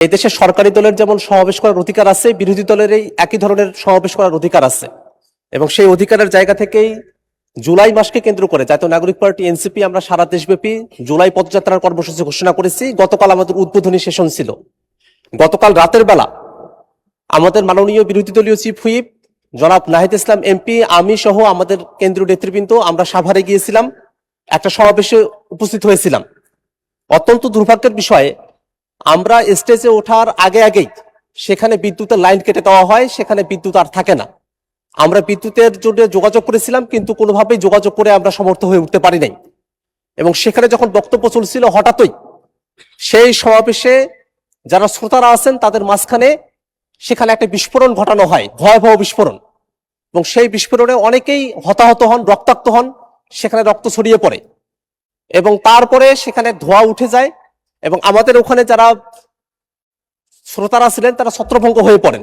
এই দেশে সরকারি দলের যেমন সমাবেশ করার অধিকার আছে, বিরোধী দলের এই একই ধরনের সমাবেশ করার অধিকার আছে। এবং সেই অধিকারের জায়গা থেকেই জুলাই মাসকে কেন্দ্র করে জাতীয় নাগরিক পার্টি এনসিপি আমরা সারা দেশব্যাপী জুলাই পদযাত্রার কর্মসূচি ঘোষণা করেছি। গতকাল আমাদের উদ্বোধনী সেশন ছিল। গতকাল রাতের বেলা আমাদের মাননীয় বিরোধী দলীয় চিফ হুইপ জনাব নাহিদ ইসলাম এমপি, আমি সহ আমাদের কেন্দ্রীয় নেতৃবৃন্দ আমরা সাভারে গিয়েছিলাম, একটা সমাবেশে উপস্থিত হয়েছিলাম। অত্যন্ত দুর্ভাগ্যের বিষয়ে আমরা স্টেজে ওঠার আগেই সেখানে বিদ্যুতের লাইন কেটে দেওয়া হয়, সেখানে বিদ্যুৎ আর থাকে না। আমরা বিদ্যুতের জন্য যোগাযোগ করেছিলাম, কিন্তু কোনোভাবেই যোগাযোগ করে আমরা সমর্থ হয়ে উঠতে পারি নাই। এবং সেখানে যখন বক্তব্য চলছিল, হঠাৎই সেই সমাবেশে যারা শ্রোতারা আছেন তাদের মাঝখানে সেখানে একটা বিস্ফোরণ ঘটানো হয়, ভয়াবহ বিস্ফোরণ। এবং সেই বিস্ফোরণে অনেকেই হতাহত হন, রক্তাক্ত হন, সেখানে রক্ত ছড়িয়ে পড়ে এবং তারপরে সেখানে ধোঁয়া উঠে যায় এবং আমাদের ওখানে যারা শ্রোতারা ছিলেন তারা ছত্রভঙ্গ হয়ে পড়েন।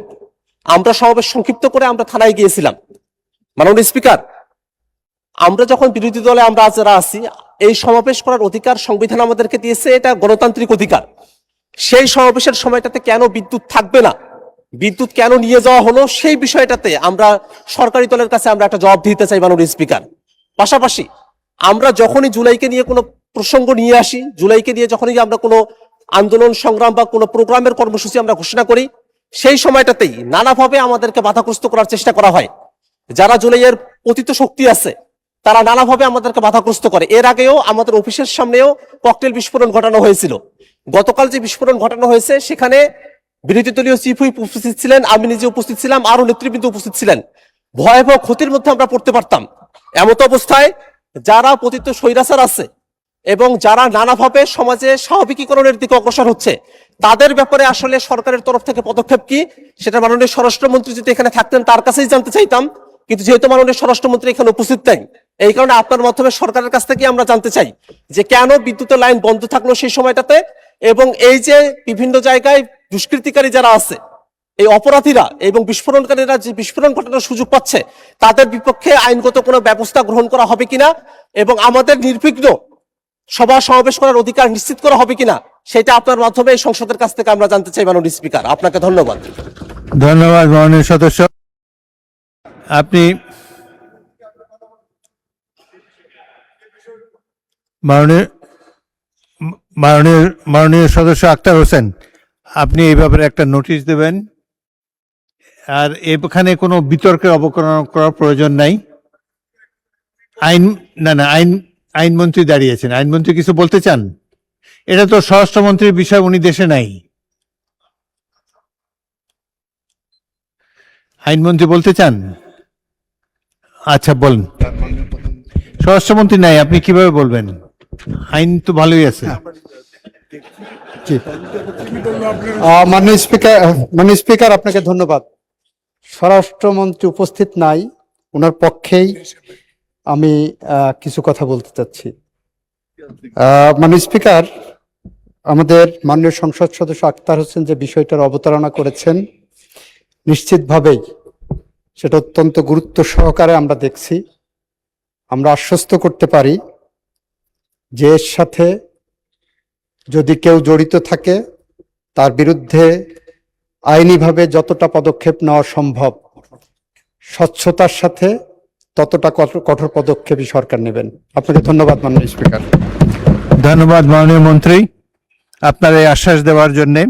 আমরা সমাবেশ সংক্ষিপ্ত করে আমরা থানায় গিয়েছিলাম। মাননীয় স্পিকার, আমরা যখন বিরোধী দলে আমরা যারা আছি, এই সমাবেশ করার অধিকার সংবিধান আমাদেরকে দিয়েছে, এটা গণতান্ত্রিক অধিকার। সেই সমাবেশের সময়টাতে কেন বিদ্যুৎ থাকবে না, বিদ্যুৎ কেন নিয়ে যাওয়া হলো, সেই বিষয়টাতে আমরা সরকারি দলের কাছে আমরা একটা জবাব দিতে চাই মাননীয় স্পিকার। পাশাপাশি আমরা যখনই জুলাইকে নিয়ে কোনো প্রসঙ্গ নিয়ে আসি, জুলাইকে নিয়ে যখনই আমরা কোনো আন্দোলন সংগ্রাম বা কোনো প্রোগ্রামের কর্মসূচি আমরা ঘোষণা করি, সেই সময়টাতেই নানাভাবে আমাদেরকে বাধাগ্রস্ত করার চেষ্টা করা হয়। যারা জুলাইয়ের পতিত শক্তি আছে তারা নানাভাবে আমাদেরকে বাধাগ্রস্ত করে। এর আগেও আমাদের অফিসের সামনেও ককটেল বিস্ফোরণ ঘটানো হয়েছিল। গতকাল যে বিস্ফোরণ ঘটানো হয়েছে সেখানে বিরোধী দলীয় চিফ হুইপ উপস্থিত ছিলেন, আমি নিজে উপস্থিত ছিলাম, আরো নেতৃবৃন্দ উপস্থিত ছিলেন। ভয়াবহ ক্ষতির মধ্যে আমরা পড়তে পারতাম। এমত অবস্থায় যারা পতিত স্বৈরাচার আছে এবং যারা নানাভাবে সমাজে স্বাভাবিকীকরণের দিকে অগ্রসর হচ্ছে, তাদের ব্যাপারে আসলে সরকারের তরফ থেকে পদক্ষেপ কি, সেটা মাননীয় স্বরাষ্ট্রমন্ত্রী যদি এখানে থাকতেন তার কাছেই জানতে চাইতাম। কিন্তু যেহেতু মাননীয় স্বরাষ্ট্রমন্ত্রী এখানে উপস্থিত নেই, এই কারণে আপনার মাধ্যমে সরকারের কাছ থেকে আমরা জানতে চাই যে কেন বিদ্যুতের লাইন বন্ধ থাকলো সেই সময়টাতে, এবং এই যে বিভিন্ন জায়গায় দুষ্কৃতিকারী যারা আছে, এই অপরাধীরা এবং বিস্ফোরণকারীরা যে বিস্ফোরণ ঘটানোর সুযোগ পাচ্ছে, তাদের বিপক্ষে আইনগত কোনো ব্যবস্থা গ্রহণ করা হবে কিনা এবং আমাদের নির্বিঘ্ন সভা সমাবেশ করার অধিকার নিশ্চিত করা হবে কিনা, সেটা আপনার মাধ্যমে এই সংসদের কাছ থেকে আমরা জানতে চাই মাননীয় স্পিকার। আপনাকে ধন্যবাদ। ধন্যবাদ মাননীয় সদস্য। আপনি মাননীয় সদস্য আক্তার হোসেন, আপনি এই ব্যাপারে একটা নোটিশ দেবেন। আর এখানে কোনো বিতর্কের অবকলন করার প্রয়োজন নাই। আইনমন্ত্রী দাঁড়িয়েছেন, আইনমন্ত্রী কিছু বলতে চান? এটা তো স্বরাষ্ট্রমন্ত্রীর বিষয়, উনি দেশে নাই। আইনমন্ত্রী বলতে চান? আচ্ছা বলুন। স্বরাষ্ট্রমন্ত্রী নাই, আপনি কিভাবে বলবেন? আইন তো ভালোই আছে। মাননীয় স্পিকার, আপনাকে ধন্যবাদ। স্বরাষ্ট্রমন্ত্রী উপস্থিত নাই, ওনার পক্ষেই আমি কিছু কথা বলতে চাচ্ছি। মাননীয় স্পিকার, আমাদের মাননীয় সংসদ সদস্য আক্তার হোসেন যে বিষয়টার অবতারণা করেছেন, নিশ্চিতভাবেই সেটা অত্যন্ত গুরুত্ব সহকারে আমরা দেখছি। আমরা আশ্বস্ত করতে পারি যে এর সাথে যদি কেউ জড়িত থাকে তার বিরুদ্ধে আইনিভাবে যতটা পদক্ষেপ নেওয়া সম্ভব, স্বচ্ছতার সাথে ততটা কঠোর পদক্ষেপই সরকার নেবেন। আপনাকে ধন্যবাদ মাননীয় স্পিকার। ধন্যবাদ মাননীয় মন্ত্রী আপনার এই আশ্বাস দেওয়ার জন্যে।